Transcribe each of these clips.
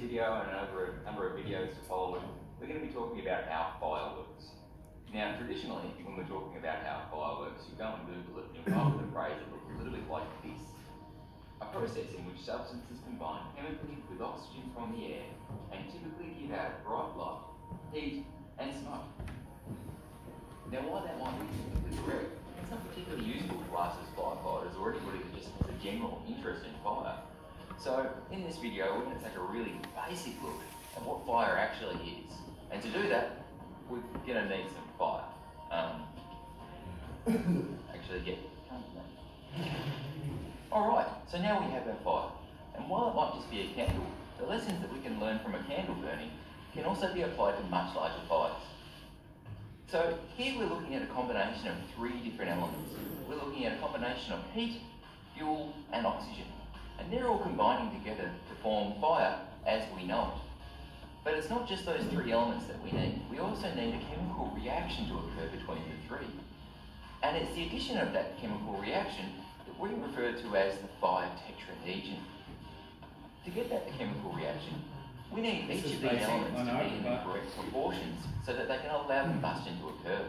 video and a number of videos to follow it, we're going to be talking about how fire works. Now, traditionally, when we're talking about how fire works, you go and Google it and you'll come up with a phrase that looks a little bit like this. A process in which substances combine chemically with oxygen from the air and typically give out bright light, heat, and smoke. Now, while that might be technically correct, it's not particularly useful to us as firefighters or anybody that just has a general interest in fire. So, in this video, we're going to take a really basic look at what fire actually is. And to do that, we're going to need some fire. Alright, so now we have our fire. And while it might just be a candle, the lessons that we can learn from a candle burning can also be applied to much larger fires. So here we're looking at a combination of three different elements. We're looking at a combination of heat, fuel, and oxygen. And they're all combining together to form fire as we know it. But it's not just those three elements that we need. We also need a chemical reaction to occur between the three. And it's the addition of that chemical reaction that we refer to as the fire tetrahedron. To get that chemical reaction, we need each of these elements to be in the correct proportions so that they can allow combustion to occur.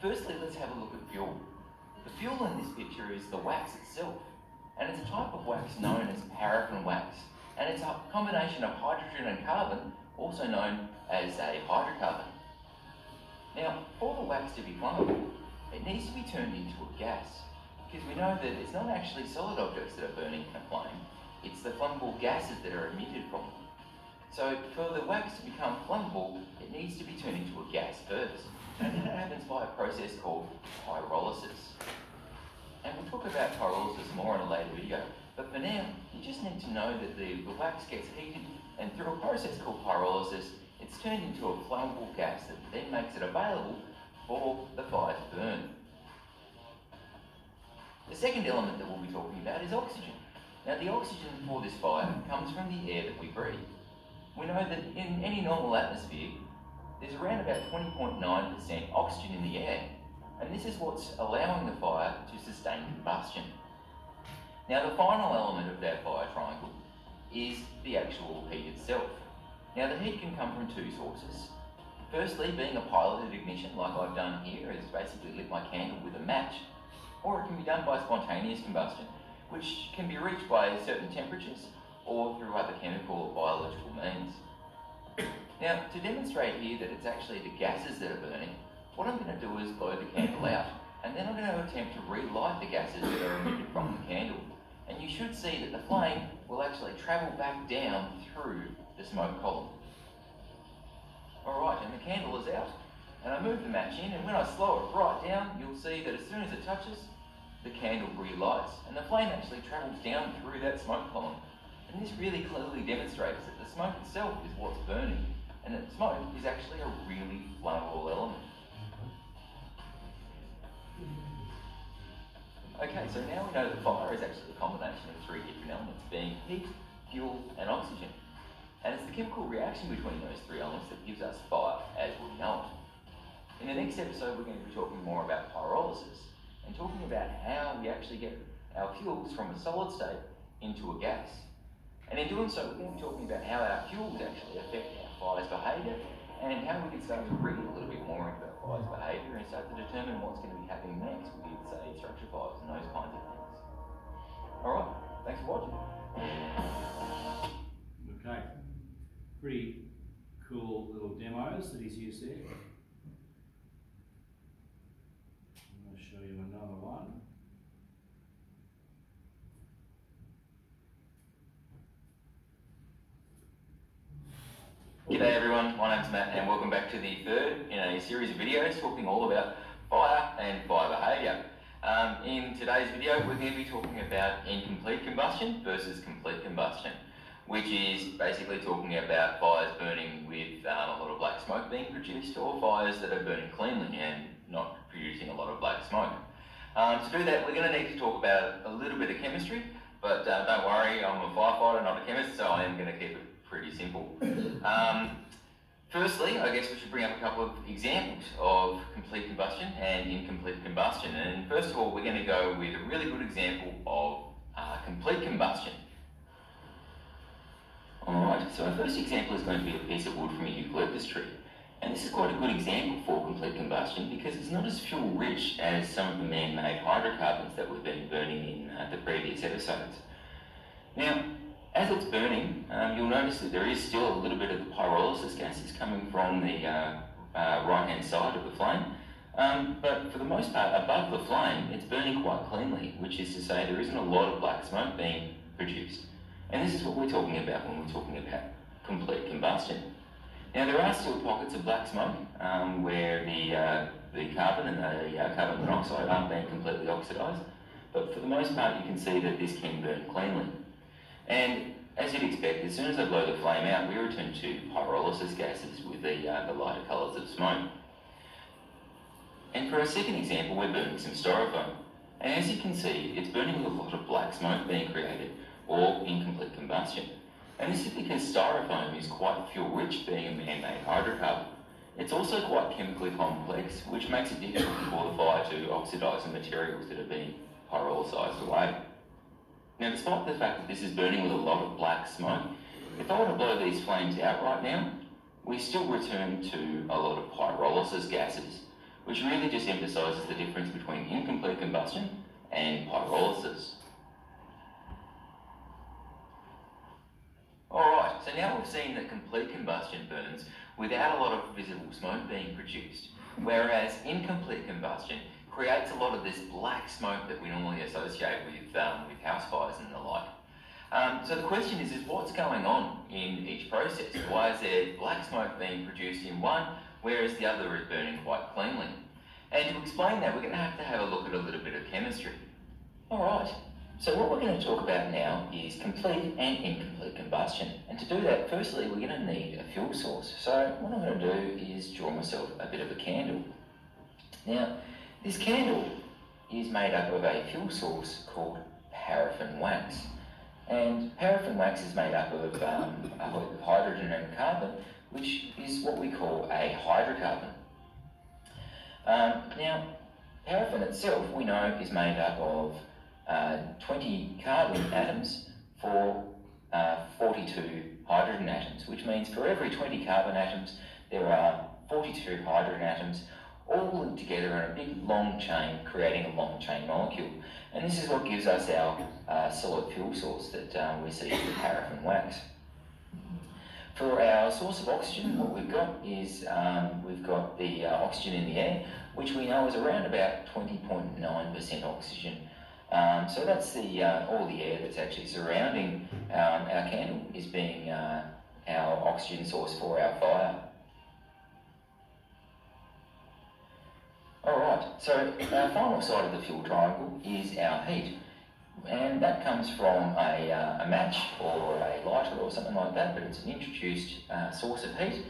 Firstly, let's have a look at fuel. The fuel in this picture is the wax itself, and it's a type of wax known as paraffin wax, and it's a combination of hydrogen and carbon, also known as a hydrocarbon. Now, for the wax to be flammable, it needs to be turned into a gas, because we know that it's not actually solid objects that are burning in a flame, it's the flammable gases that are emitted from them. So for the wax to become flammable, it needs to be turned into a gas first. And that happens by a process called pyrolysis. And we'll talk about pyrolysis more in a later video, but for now, you just need to know that the wax gets heated, and through a process called pyrolysis, it's turned into a flammable gas that then makes it available for the fire to burn. The second element that we'll be talking about is oxygen. Now, the oxygen for this fire comes from the air that we breathe. We know that in any normal atmosphere, there's around about 20.9% oxygen in the air, and this is what's allowing the fire to sustain combustion. Now, the final element of that fire triangle is the actual heat itself. Now, the heat can come from two sources. Firstly, being a piloted ignition, like I've done here, is basically lit my candle with a match, or it can be done by spontaneous combustion, which can be reached by certain temperatures or through other chemical or biological means. Now, to demonstrate here that it's actually the gases that are burning, what I'm going to do is blow the candle out, and then I'm going to attempt to relight the gases that are emitted from the candle. And you should see that the flame will actually travel back down through the smoke column. Alright, and the candle is out, and I move the match in, and when I slow it right down, you'll see that as soon as it touches, the candle relights, and the flame actually travels down through that smoke column. And this really clearly demonstrates that the smoke itself is what's burning, and that smoke is actually a really flammable element. Okay, so now we know that fire is actually a combination of three different elements, being heat, fuel, and oxygen. And it's the chemical reaction between those three elements that gives us fire as we know it. In the next episode, we're going to be talking more about pyrolysis and talking about how we actually get our fuels from a solid state into a gas. And in doing so, we're going to be talking about how our fuels actually affect our fire's behaviour and how we can start to read a little bit more into our fire's behaviour and start to determine what's going to be happening next with, say, structure fires and those kinds of things. Alright, thanks for watching. Okay, pretty cool little demos that he's used there. I'm going to show you another one. G'day everyone, my name's Matt and welcome back to the third in a series of videos talking all about fire and fire behaviour. In today's video we're going to be talking about incomplete combustion versus complete combustion, which is basically talking about fires burning with a lot of black smoke being produced, or fires that are burning cleanly and not producing a lot of black smoke. To do that, we're going to need to talk about a little bit of chemistry, but don't worry, I'm a firefighter, not a chemist, so I am going to keep it pretty simple. Firstly, I guess we should bring up a couple of examples of complete combustion and incomplete combustion. And first of all, we're going to go with a really good example of complete combustion. Alright, so first example is going to be a piece of wood from a eucalyptus tree. And this is quite a good example for complete combustion because it's not as fuel rich as some of the man-made hydrocarbons that we've been burning in the previous episodes. Now, as it's burning, you'll notice that there is still a little bit of the pyrolysis gases coming from the right-hand side of the flame. But for the most part, above the flame, it's burning quite cleanly, which is to say there isn't a lot of black smoke being produced. And this is what we're talking about when we're talking about complete combustion. Now, there are still pockets of black smoke where the carbon and the carbon monoxide aren't being completely oxidised, but for the most part, you can see that this can burn cleanly. And as you'd expect, as soon as I blow the flame out, we return to pyrolysis gases with the lighter colours of smoke. And for our second example, we're burning some styrofoam. And as you can see, it's burning with a lot of black smoke being created, or incomplete combustion. And this is because styrofoam is quite fuel-rich, being a man-made hydrocarbon. It's also quite chemically complex, which makes it difficult for the fire to oxidise the materials that are being pyrolyzed away. Now, despite the fact that this is burning with a lot of black smoke, if I were to blow these flames out right now, we still return to a lot of pyrolysis gases, which really just emphasises the difference between incomplete combustion and pyrolysis. Alright, so now we've seen that complete combustion burns without a lot of visible smoke being produced, whereas incomplete combustion creates a lot of this black smoke that we normally associate with house fires and the like. So the question is what's going on in each process? Why is there black smoke being produced in one, whereas the other is burning quite cleanly? And to explain that, we're going to have a look at a little bit of chemistry. Alright, so what we're going to talk about now is complete and incomplete combustion. And to do that, firstly, we're going to need a fuel source. So what I'm going to do is draw myself a bit of a candle. Now, this candle is made up of a fuel source called paraffin wax. And paraffin wax is made up of hydrogen and carbon, which is what we call a hydrocarbon. Now, paraffin itself, we know, is made up of 20 carbon atoms for 42 hydrogen atoms, which means for every 20 carbon atoms, there are 42 hydrogen atoms all linked together in a big long chain, creating a long chain molecule. And this is what gives us our solid fuel source that we see as the paraffin wax. For our source of oxygen, what we've got is we've got the oxygen in the air, which we know is around about 20.9% oxygen. So that's all the air that's actually surrounding our candle is being our oxygen source for our fire. Alright, so our final side of the fuel triangle is our heat. And that comes from a match or a lighter or something like that, but it's an introduced source of heat,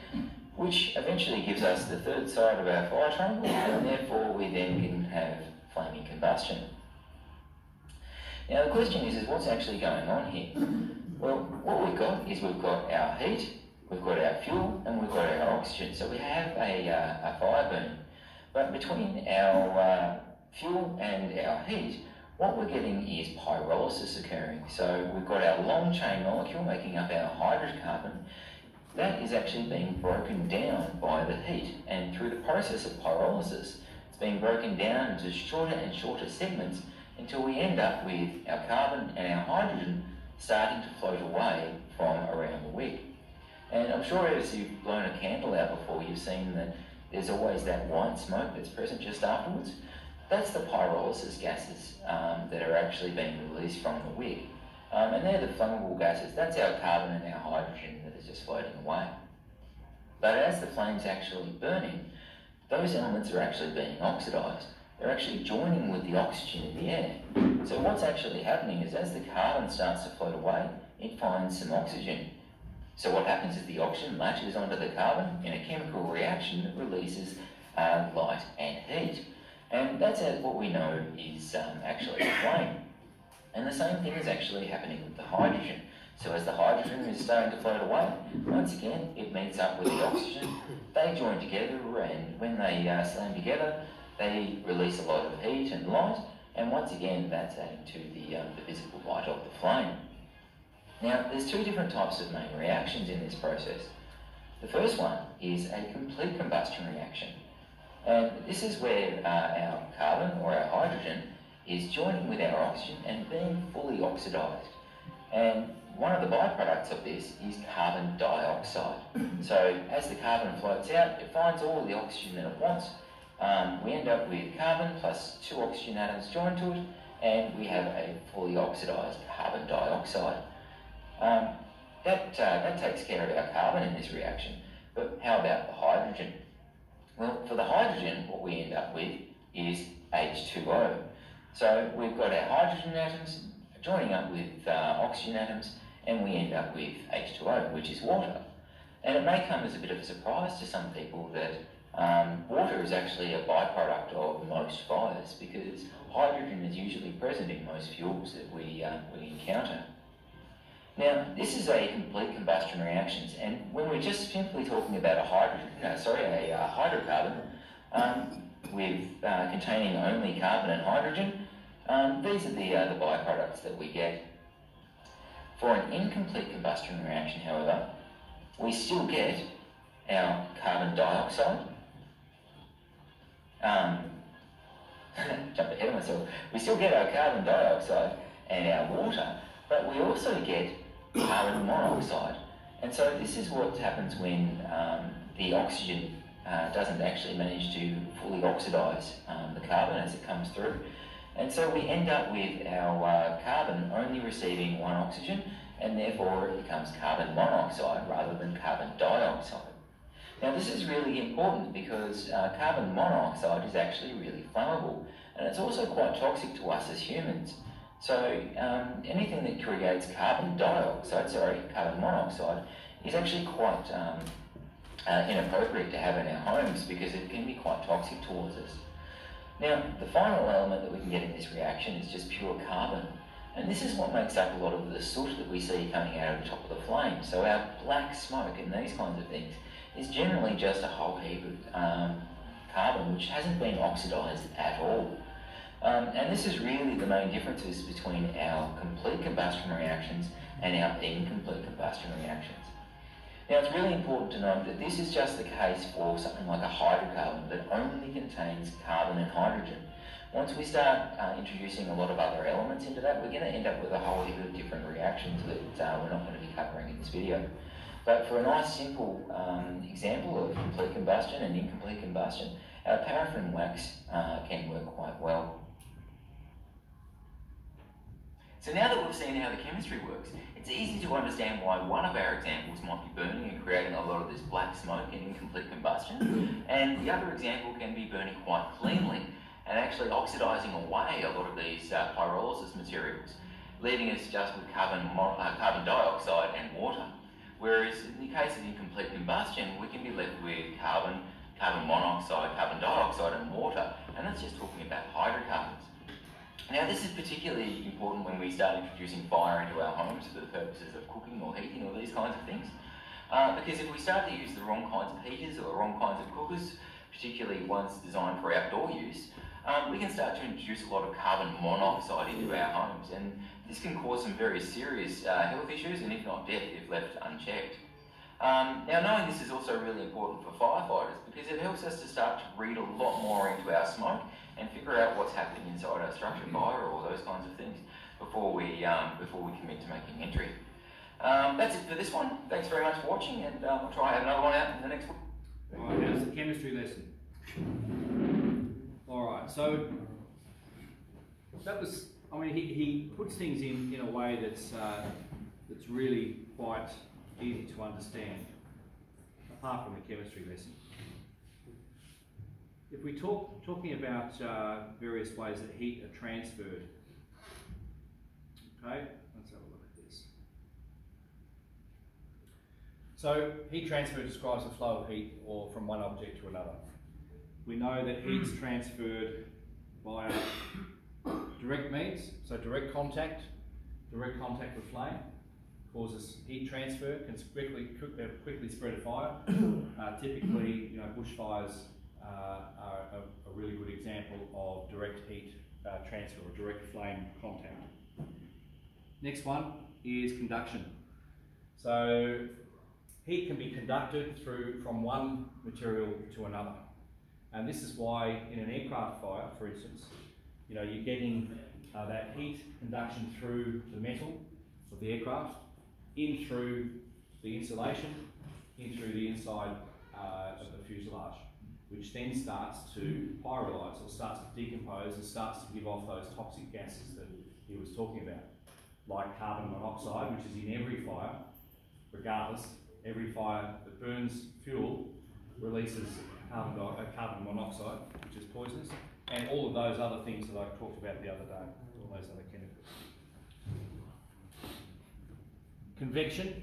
which eventually gives us the third side of our fire triangle, and therefore we then can have flaming combustion. Now the question is what's actually going on here? Well, what we've got is we've got our heat, we've got our fuel, and we've got our oxygen. So we have a fire burning. But between our fuel and our heat, what we're getting is pyrolysis occurring. So we've got our long chain molecule making up our hydrocarbon. That is actually being broken down by the heat. And through the process of pyrolysis, it's being broken down into shorter and shorter segments until we end up with our carbon and our hydrogen starting to float away from around the wick. And I'm sure as you've blown a candle out before, you've seen that there's always that white smoke that's present just afterwards. That's the pyrolysis gases that are actually being released from the wick. And they're the flammable gases. That's our carbon and our hydrogen that is just floating away. But as the flame's actually burning, those elements are actually being oxidised. They're actually joining with the oxygen in the air. So what's actually happening is as the carbon starts to float away, it finds some oxygen. So what happens is the oxygen latches onto the carbon in a chemical reaction that releases light and heat. And that's what we know is actually a flame. And the same thing is actually happening with the hydrogen. So as the hydrogen is starting to float away, once again, it meets up with the oxygen. They join together, and when they slam together, they release a lot of heat and light. And once again, that's adding to the visible light of the flame. Now, there's two different types of main reactions in this process. The first one is a complete combustion reaction. And this is where our carbon or our hydrogen is joining with our oxygen and being fully oxidised. And one of the byproducts of this is carbon dioxide. So as the carbon floats out, it finds all the oxygen that it wants. We end up with carbon plus 2 oxygen atoms joined to it, and we have a fully oxidised carbon dioxide. That takes care of our carbon in this reaction. But how about the hydrogen? Well, for the hydrogen, what we end up with is H2O. So we've got our hydrogen atoms joining up with oxygen atoms, and we end up with H2O, which is water. And it may come as a bit of a surprise to some people that water is actually a byproduct of most fires, because hydrogen is usually present in most fuels that we encounter. Now, this is a complete combustion reaction, and when we're just simply talking about a hydrocarbon containing only carbon and hydrogen, these are the byproducts that we get. For an incomplete combustion reaction, however, we still get our carbon dioxide. Jump ahead of myself. We still get our carbon dioxide and our water, but we also get carbon monoxide. And so this is what happens when the oxygen doesn't actually manage to fully oxidise the carbon as it comes through. And so we end up with our carbon only receiving 1 oxygen, and therefore it becomes carbon monoxide rather than carbon dioxide. Now this is really important because carbon monoxide is actually really flammable, and it's also quite toxic to us as humans. So anything that creates carbon monoxide is actually quite inappropriate to have in our homes because it can be quite toxic towards us. Now, the final element that we can get in this reaction is just pure carbon. And this is what makes up a lot of the soot that we see coming out of the top of the flame. So our black smoke and these kinds of things is generally just a whole heap of carbon which hasn't been oxidised at all. And this is really the main differences between our complete combustion reactions and our incomplete combustion reactions. Now, it's really important to note that this is just the case for something like a hydrocarbon that only contains carbon and hydrogen. Once we start introducing a lot of other elements into that, we're going to end up with a whole heap of different reactions that we're not going to be covering in this video. But for a nice simple example of complete combustion and incomplete combustion, our paraffin wax can work quite well. So now that we've seen how the chemistry works, it's easy to understand why one of our examples might be burning and creating a lot of this black smoke in incomplete combustion, and the other example can be burning quite cleanly and actually oxidising away a lot of these pyrolysis materials, leaving us just with carbon dioxide and water. Whereas in the case of incomplete combustion, we can be left with carbon monoxide, carbon dioxide and water, and that's just talking about hydrocarbons. Now, this is particularly important when we start introducing fire into our homes for the purposes of cooking or heating or these kinds of things. Because if we start to use the wrong kinds of heaters or the wrong kinds of cookers, particularly ones designed for outdoor use, we can start to introduce a lot of carbon monoxide into our homes, and this can cause some very serious health issues, and if not death if left unchecked. Now, knowing this is also really important for firefighters because it helps us to start to read a lot more into our smoke and figure out what's happening inside our structure fire or those kinds of things before we commit to making entry. That's it for this one. Thanks very much for watching, and we'll try and have another one out in the next one. Alright, how's the chemistry lesson? Alright, so that was, I mean, he puts things in a way that's really quite easy to understand, apart from the chemistry lesson. If we talking about various ways that heat are transferred, okay, let's have a look at this. So heat transfer describes the flow of heat or from one object to another. We know that heat's transferred via direct means, so direct contact with flame causes heat transfer, can quickly spread a fire. Typically, bushfires are a really good example of direct heat transfer or direct flame contact. Next one, is conduction. So heat can be conducted from one material to another. And this is why in an aircraft fire, for instance, you're getting that heat conduction through the metal of the aircraft, in through the insulation, in through the inside of the fuselage, which then starts to pyrolyse or starts to decompose and starts to give off those toxic gases that he was talking about, like carbon monoxide, which is in every fire, regardless. Every fire that burns fuel releases carbon monoxide, which is poisonous, and all of those other things that I talked about the other day, all those other chemicals. Convection,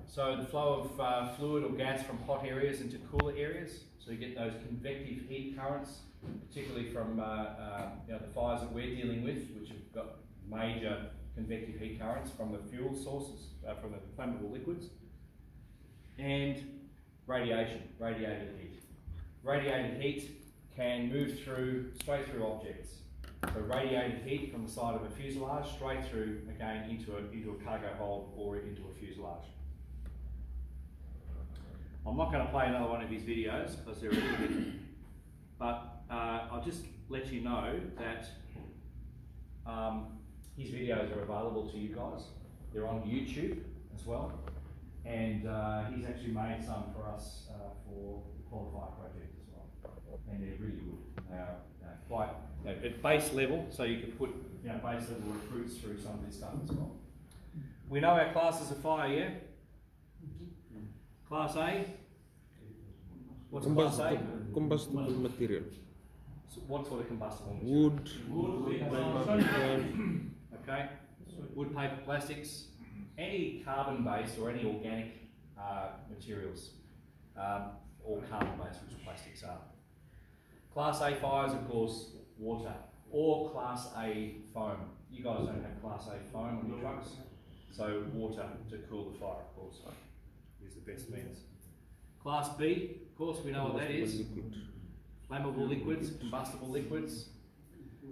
so the flow of fluid or gas from hot areas into cooler areas. So you get those convective heat currents, particularly from the fires that we're dealing with, which have got major convective heat currents from the fuel sources, from the flammable liquids. And radiation, radiated heat. Radiated heat can move straight through objects. So radiated heat from the side of a fuselage straight through again into a cargo hold or into a fuselage. I'm not going to play another one of his videos because they're ridiculous, but I'll just let you know that his videos are available to you guys. They're on YouTube as well, and he's actually made some for us for the Qualify project as well, and they're really good. They are quite at base level, so you can put base level recruits through some of this stuff as well. We know our classes of fire, yeah? Class A. What's Class A? Combustible material. So what sort of combustible material? Wood, okay. Wood, paper, plastics, any carbon-based or any organic materials, or carbon-based, which plastics are. Class A fires, of course, water, or Class A foam. You guys don't have Class A foam on your trucks, so water to cool the fire, of course, is the best means. Class B, of course, we know what that is. Flammable liquids, combustible liquids.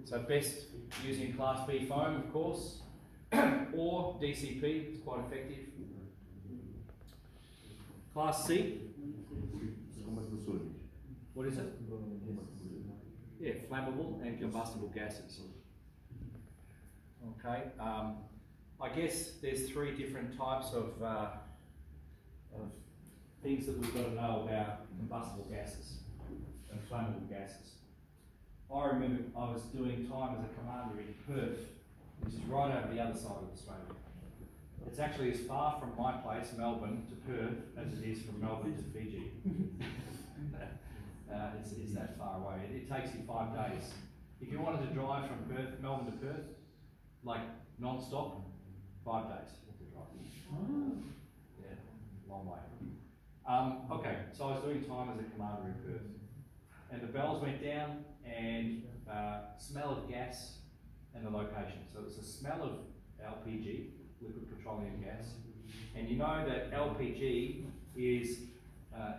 So best using Class B foam, of course, or DCP, it's quite effective. Class C. What is it? Yeah, flammable and combustible gases. Okay, I guess there's three different types of things that we've got to know about combustible gases and flammable gases. I remember I was doing time as a commander in Perth, which is right over the other side of Australia. It's actually as far from my place, Melbourne, to Perth as it is from Melbourne to Fiji. It's that far away. It takes you 5 days. If you wanted to drive from Melbourne to Perth, like non-stop, 5 days to drive. Yeah, long way. Okay, so I was doing time as a commander in Perth, and the bells went down, and smell of gas and the location. So it's a smell of LPG, liquid petroleum gas, and you know that LPG is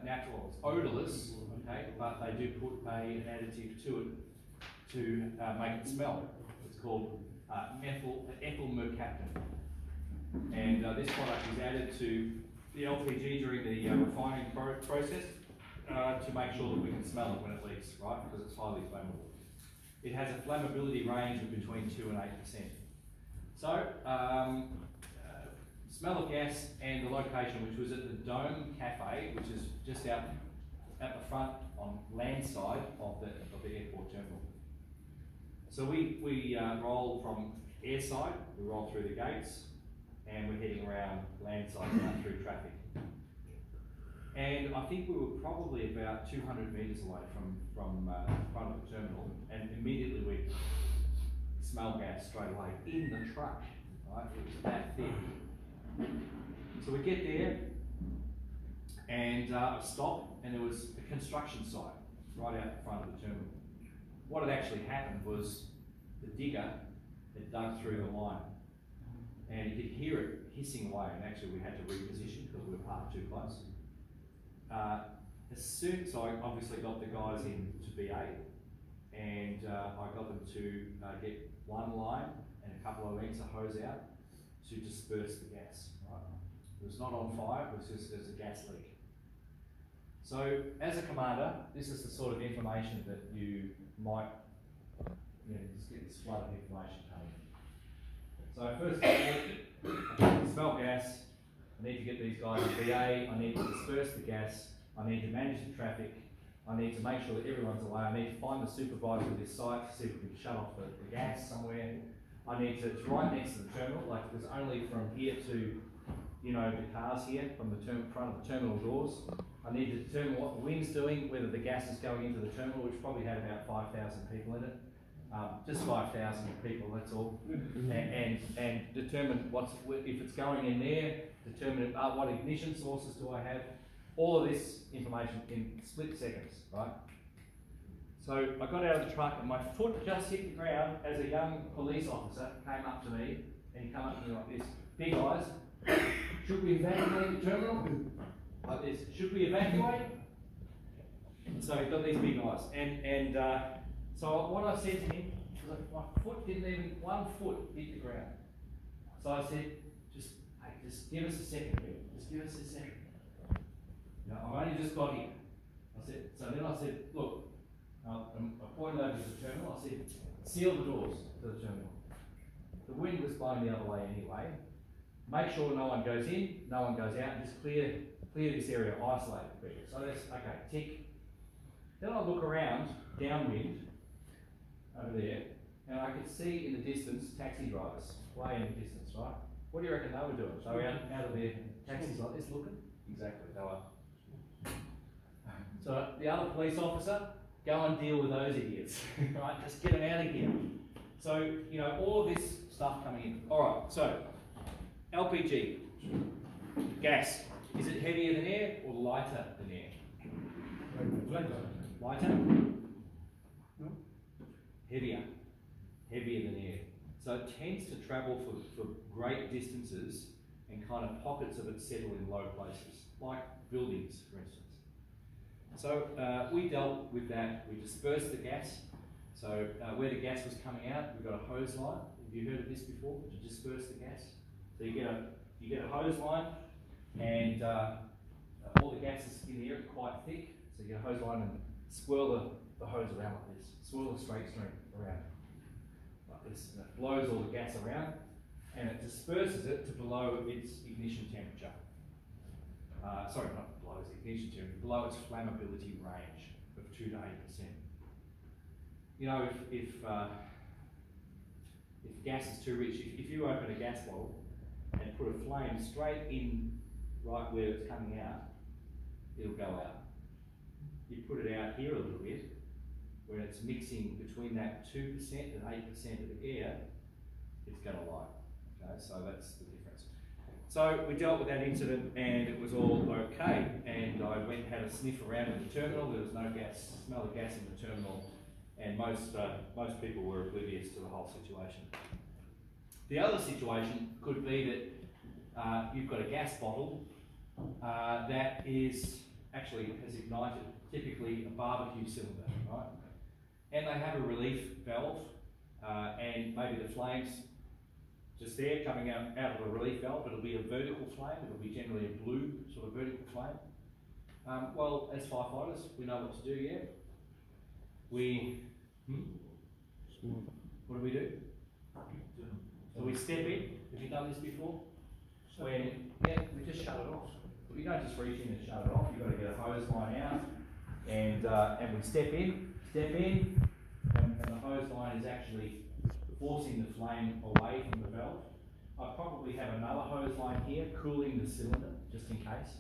natural, it's odourless, okay, but they do put an additive to it to make it smell. It's called ethyl mercaptan, and this product is added to the LPG during the refining process to make sure that we can smell it when it leaks, right? Because it's highly flammable. It has a flammability range of between 2 and 8%. So, smell of gas and the location, which was at the Dome Cafe, which is just out at the front on land side of the airport terminal. So we roll from airside, we roll through the gates, and we're heading around landside now through traffic. And I think we were probably about 200 metres away from the front of the terminal, and immediately we smell gas straight away in the truck, right? It was that thick. So we get there and stop, and there was a construction site right out in front of the terminal. What had actually happened was the digger had dug through the line, and you could hear it hissing away, and actually we had to reposition because we were parked too close. So I obviously got the guys in to BA, and I got them to get one line and a couple of lengths of hose out to disperse the gas. Right? It was not on fire, it was just as a gas leak. So as a commander, this is the sort of information that you might just get this flood of information coming in. So first of all, I smell gas, I need to get these guys in BA, I need to disperse the gas, I need to manage the traffic, I need to make sure that everyone's away, I need to find the supervisor of this site to see if we can shut off the gas somewhere. I need to, it's right next to the terminal, like there's only from here to, the cars here, from the front of the terminal doors. I need to determine what the wind's doing, whether the gas is going into the terminal, which probably had about 5,000 people in it. Just 5,000 people, that's all. And determine if it's going in there, determine what ignition sources do I have. All of this information in split seconds, right? So I got out of the truck and my foot just hit the ground as a young police officer came up to me, and he came up to me like this, big eyes, should we evacuate the terminal? Like this, should we evacuate? So he's got these big eyes. And so what I said to him, was like, my foot didn't even, 1 foot hit the ground. So I said, just give us a second, Bill. Just give us a second. I've only just got here. Then I said, look, I pointed over to the terminal, I said, seal the doors to the terminal. The wind was blowing the other way anyway. Make sure no one goes in, no one goes out, and just clear this area, isolate it. So that's, okay, tick. Then I look around, downwind, over there, and I could see in the distance taxi drivers, way in the distance, right? What do you reckon they were doing? They were out of their taxis like this looking? Exactly, they were. So the other police officer, go and deal with those idiots, right? Just get them out of here. So, all of this stuff coming in. All right, so LPG, gas. Is it heavier than air or lighter than air? Lighter? No. Heavier than air. So it tends to travel for great distances, and kind of pockets of it settle in low places, like buildings, for instance. So we dealt with that. We dispersed the gas. So where the gas was coming out, we've got a hose line. Have you heard of this before? To disperse the gas. So you get a hose line, and all the gases in the air are quite thick. So you get a hose line and swirl the hose around like this. Swirl the straight string around like this, and it blows all the gas around, and it disperses it to below its ignition temperature. Sorry, not below its ignition temperature, below its flammability range of 2 to 8%. If gas is too rich, if you open a gas bottle and put a flame straight in right where it's coming out, it'll go out. You put it out here a little bit, where it's mixing between that 2% and 8% of the air, it's going to light. Okay, so that's the difference. So we dealt with that incident, and it was all okay. And I went and had a sniff around in the terminal. There was no smell of gas in the terminal, and most people were oblivious to the whole situation. The other situation could be that you've got a gas bottle that has ignited, typically a barbecue cylinder, right? And they have a relief valve, and maybe the flames just there coming out of the relief valve. It'll be a vertical flame. It'll be generally a blue sort of vertical flame. Well, as firefighters, we know what to do. Yeah. What do we do? So we step in. Have you done this before? We just shut it off. But you don't just reach in and shut it off. You've got to get a hose line out, and we step in, and the hose line is actually forcing the flame away from the valve. I probably have another hose line here cooling the cylinder, just in case.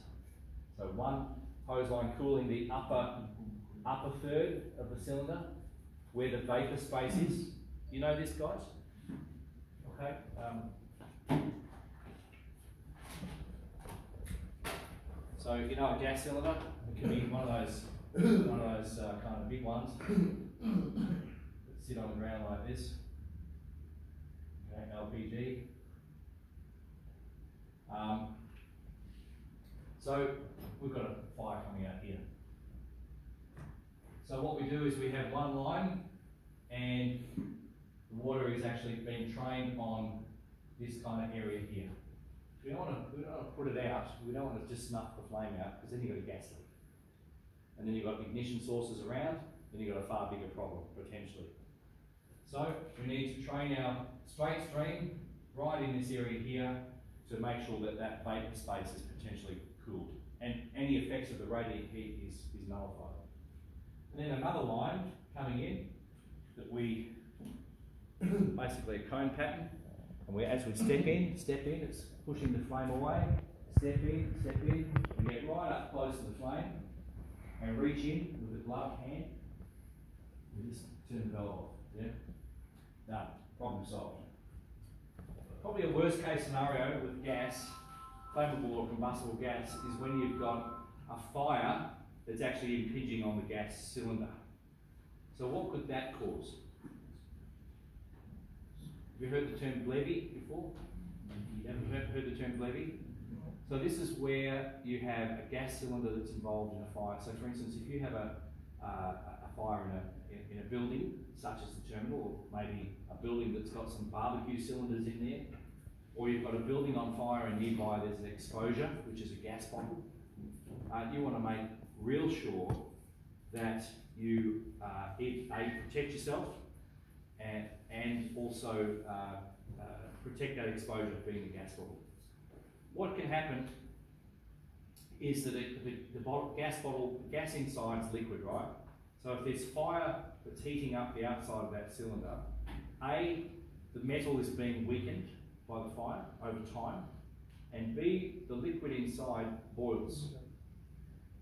So one hose line cooling the upper third of the cylinder, where the vapor space is. You know this, guys? Okay. So a gas cylinder, it can be one of those kind of big ones that sit on the ground like this. Okay, LPG. So we've got a fire coming out here. So what we do is we have one line, and the water is actually being trained on this kind of area here. We don't want to put it out. We don't want to just snuff the flame out, because then you've got a gas leak. And then you've got ignition sources around, then you've got a far bigger problem, potentially. So we need to train our straight stream right in this area here to make sure that that vapor space is potentially cooled. And any effects of the radiant heat is nullified. And then another line coming in that we, basically a cone pattern, and as we step in, it's pushing the flame away, step in, and get right up close to the flame, and reach in with a gloved hand, and just turn the valve off, yeah? Done, problem solved. Probably a worst case scenario with gas, flammable or combustible gas, is when you've got a fire that's actually impinging on the gas cylinder. So what could that cause? Have you heard the term blevy before? You haven't heard the term blevy? So this is where you have a gas cylinder that's involved in a fire. So for instance, if you have a fire in a building, such as the terminal, or maybe a building that's got some barbecue cylinders in there, or you've got a building on fire and nearby there's an exposure, which is a gas bottle, you want to make real sure that you protect yourself and also protect that exposure, being the gas bottle. What can happen is that the gas inside is liquid, right? So if there's fire that's heating up the outside of that cylinder, A, the metal is being weakened by the fire over time, and B, the liquid inside boils.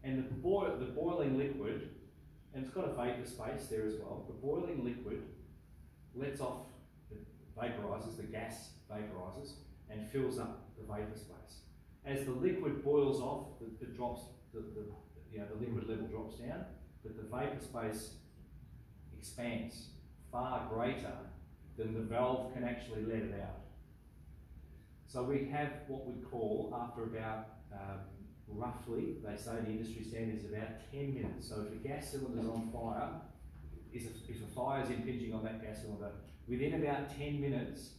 And the boiling liquid, and it's got a vapor space there as well, the boiling liquid lets off, vaporizes, the gas vaporizes, and fills up the vapor space. As the liquid boils off, the liquid level drops down, but the vapor space expands far greater than the valve can actually let it out. So we have what we call, after about roughly, they say the industry standard is about 10 minutes. So if a gas cylinder is on fire, if a fire is impinging on that gas cylinder, within about 10 minutes,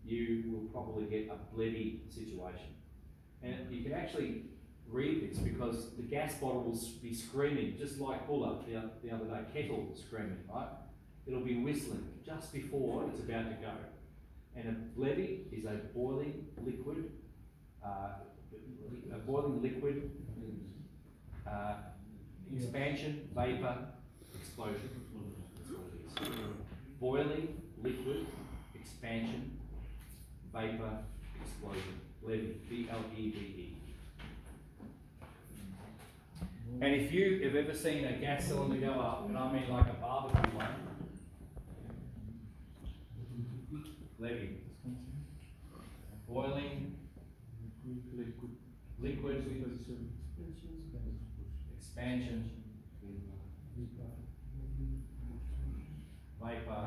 you will probably get a bloody situation. And you can actually read this because the gas bottle will be screaming, just like Buller the other day, kettle screaming, right? It'll be whistling just before it's about to go. And a blevy is a boiling liquid, expansion, vapor, explosion. Boiling liquid, expansion, vapor, explosion. Blevy, B-L-E-V-E. And if you have ever seen a gas cylinder go up, and I mean like a barbecue one, blevy, boiling, liquid, expansion, vapor,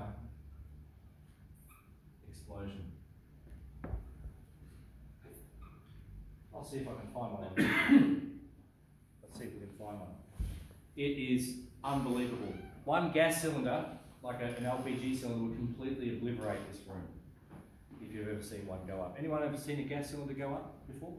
explosion. I'll see if I can find one. Let's see if we can find one. It is unbelievable. One gas cylinder, like an LPG cylinder, would completely obliterate this room. If you've ever seen one go up. Anyone ever seen a gas cylinder go up before?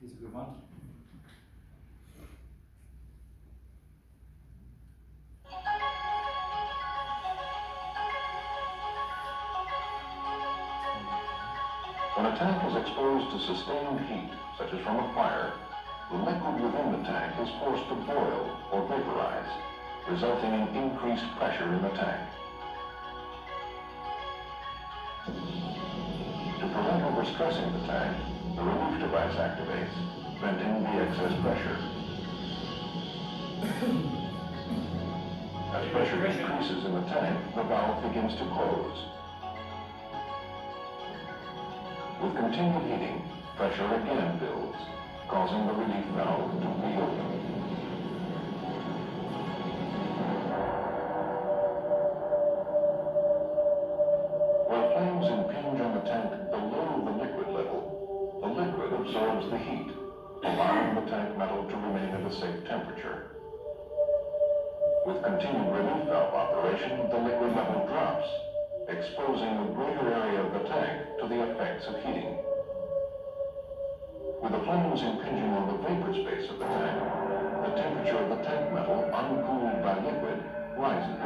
Here's a good one. When a tank is exposed to sustained heat, such as from a fire, the liquid within the tank is forced to boil or vaporize, resulting in increased pressure in the tank. To prevent overstressing the tank, the relief device activates, venting the excess pressure. As As pressure increases in the tank, the valve begins to close. With continued heating, pressure again builds, causing the relief valve to reopen. Where flames impinge on the tank below the liquid level, the liquid absorbs the heat, allowing the tank metal to remain at a safe temperature. With continued relief valve operation, the liquid level drops, exposing a greater area of the tank to the effects of heating. With the flames impinging on the vapor space of the tank, the temperature of the tank metal, uncooled by liquid, rises.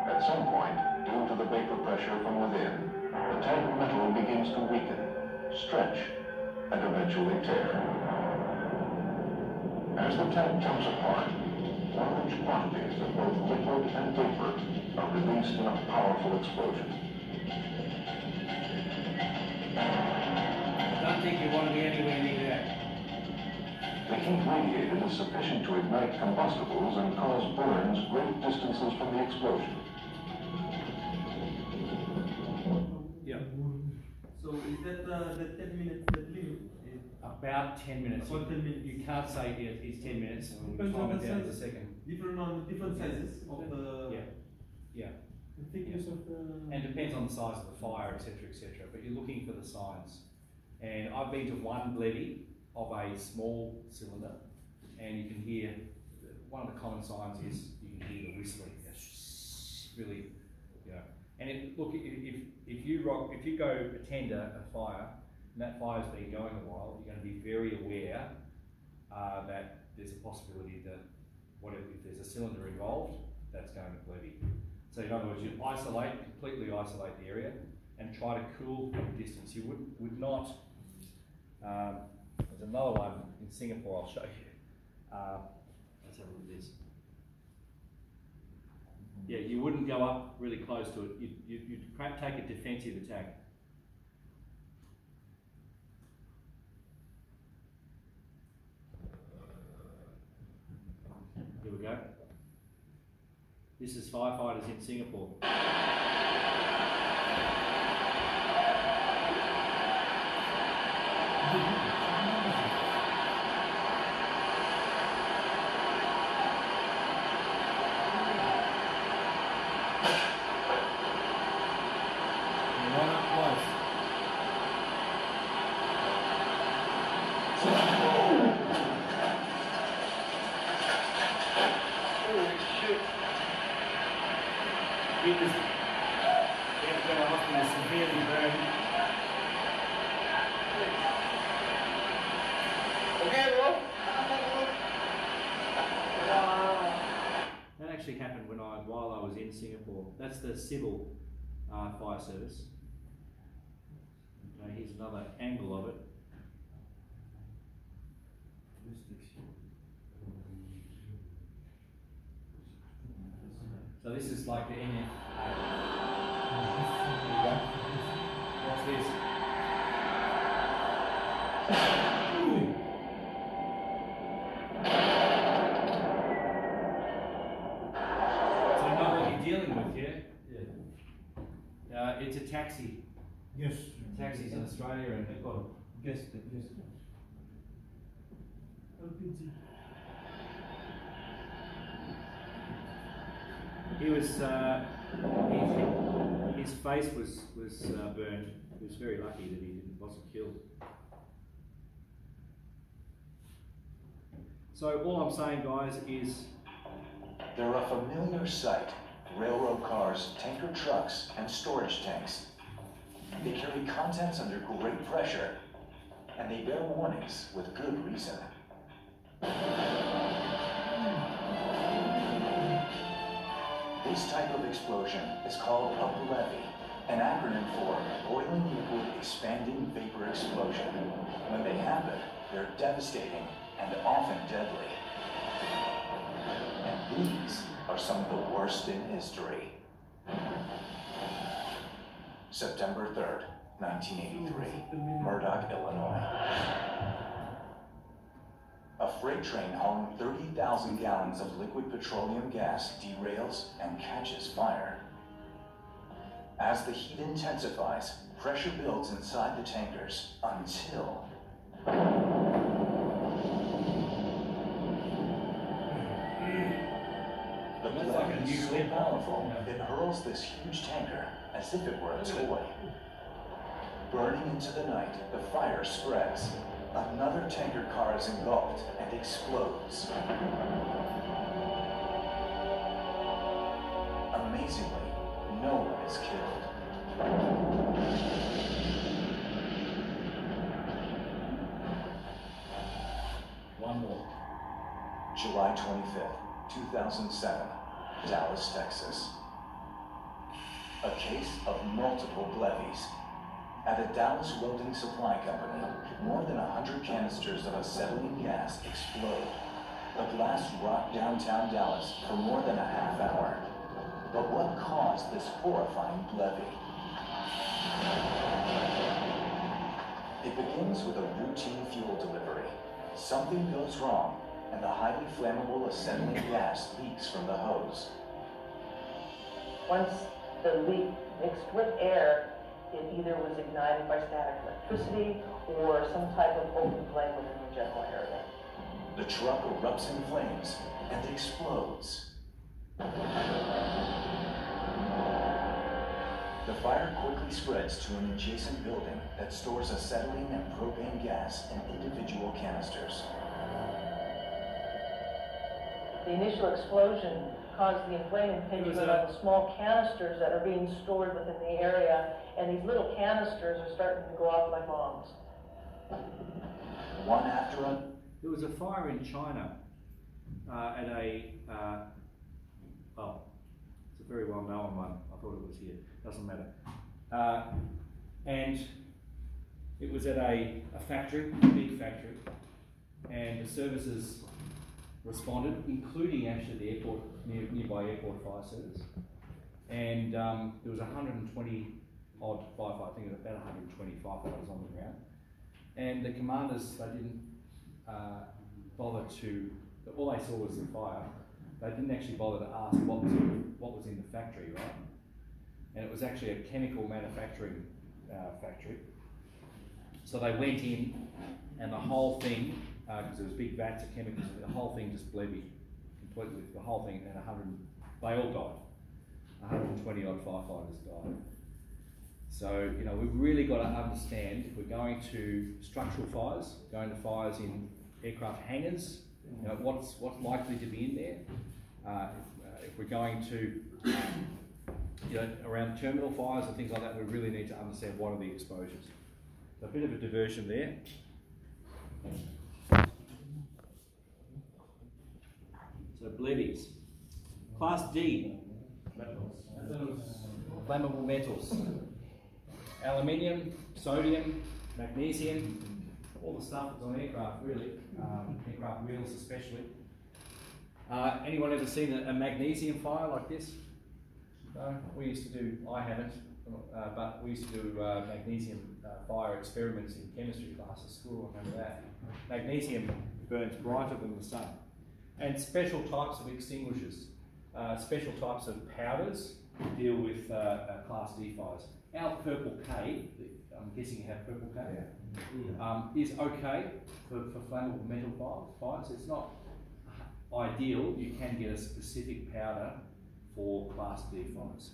At some point, due to the vapor pressure from within, the tank metal begins to weaken, stretch, and eventually tear. As the tank comes apart, large quantities of both liquid and vapor are released in a powerful explosion. I don't think you want to be anywhere near that. The heat radiated is sufficient to ignite combustibles and cause burns great distances from the explosion. Yeah. So is that the 10 minutes that limit? About 10 minutes. About 10 minutes. You can't say it's 10 minutes. We'll Depends time on it the down in a size. second. Different on the different sizes of the Yeah. thickness of the. And depends on the size of the fire, etc., etc. But you're looking for the signs. And I've been to one levy of a small cylinder, and you can hear one of the common signs is you can hear the whistling. Really, you know. And look, if you go attend a fire, and that fire's been going a while, you're going to be very aware that there's a possibility that if there's a cylinder involved, that's going to levy. So in other words, you completely isolate the area, and try to cool from a distance. You would not. There's another one in Singapore. I'll show you. Let's have a look at this. Yeah, you wouldn't go up really close to it. You'd take a defensive attack. Here we go. This is firefighters in Singapore. That actually happened while I was in Singapore. That's the civil fire service. Okay, here's another angle of it. So this is like the NF. What's this? So you know what you're dealing with, yeah? Yeah. It's a taxi. Yes. Taxis in Australia, and they've got Yes. He was, his face was burned. He was very lucky that he wasn't killed. So all I'm saying, guys, is they're a familiar sight. Railroad cars, tanker trucks, and storage tanks. They carry contents under great pressure, and they bear warnings with good reason. This type of explosion is called a levy, an acronym for boiling liquid expanding vapor explosion. When they happen, they're devastating and often deadly. And these are some of the worst in history. September 3rd, 1983, Murdoch, Illinois. A freight freight train hauling 30,000 gallons of liquid petroleum gas derails and catches fire. As the heat intensifies, pressure builds inside the tankers until the blade is so powerful, it hurls this huge tanker as if it were a toy. Burning into the night, the fire spreads. Another tanker car is engulfed and explodes. Amazingly, no one is killed. One more. July 25th, 2007, Dallas, Texas. A case of multiple levies. At a Dallas welding supply company, more than 100 canisters of acetylene gas explode. The blast rocked downtown Dallas for more than a half hour. But what caused this horrifying levy? It begins with a routine fuel delivery. Something goes wrong, and the highly flammable acetylene gas leaks from the hose. Once the leak mixed with air, it either was ignited by static electricity or some type of open flame within the general area. The truck erupts in flames and explodes. The fire quickly spreads to an adjacent building that stores acetylene and propane gas in individual canisters. The initial explosion caused the inflaming impingement on the small canisters that are being stored within the area, and these little canisters are starting to go off like bombs. One after another. There was a fire in China at a, well, it's a very well-known one. I thought it was here. Doesn't matter. And it was at a factory, a big factory, and the services responded, including actually the airport, nearby airport fire service. And there was 120 odd firefighters, I think it was about 120 firefighters on the ground. And the commanders, they didn't bother to, all they saw was the fire. They didn't actually bother to ask what was in the factory, right? And it was actually a chemical manufacturing factory. So they went in, and the whole thing, because there was big vats of chemicals, the whole thing just blevied completely. The whole thing, and they all died. 120 odd firefighters died. So, you know, we've really got to understand, if we're going to structural fires, going to fires in aircraft hangars, you know, what's likely to be in there. If we're going to, you know, around terminal fires and things like that, we really need to understand what are the exposures. So a bit of a diversion there. So blevies. Class D. Flammable metals. Aluminium, sodium, magnesium, all the stuff that's on aircraft really, aircraft wheels especially. Anyone ever seen a magnesium fire like this? No? We used to do, I haven't, but we used to do magnesium fire experiments in chemistry class at school, I remember that. Magnesium burns brighter than the sun. And special types of extinguishers, special types of powders deal with Class D fires. Our Purple K, I'm guessing you have Purple K, is okay for flammable metal fires. It's not ideal. You can get a specific powder for Class D fires.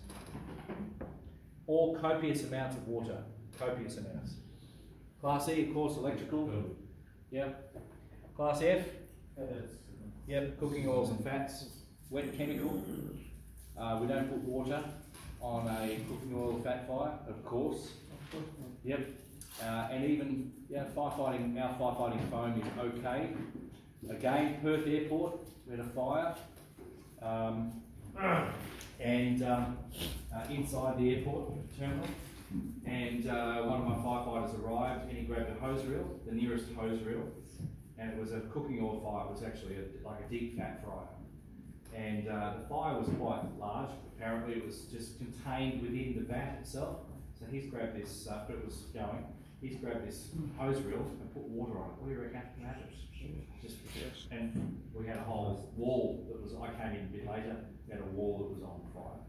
Or copious amounts of water, copious amounts. Class E, of course, electrical. Yep. Class F, yep, cooking oils and fats. Wet chemical. We don't put water on a cooking oil fat fire, of course. Yep. And even firefighting, our firefighting foam is okay. Again, Perth Airport, we had a fire. Inside the airport terminal. And one of my firefighters arrived and he grabbed a hose reel, the nearest hose reel, and it was a cooking oil fire. It was actually like a deep fat fryer. And the fire was quite large. Apparently it was just contained within the vat itself. So he's grabbed this, but it was going. he's grabbed this hose reel and put water on it. What do you reckon happens? Just and we had a whole wall that was. I came in a bit later. We had a wall that was on fire.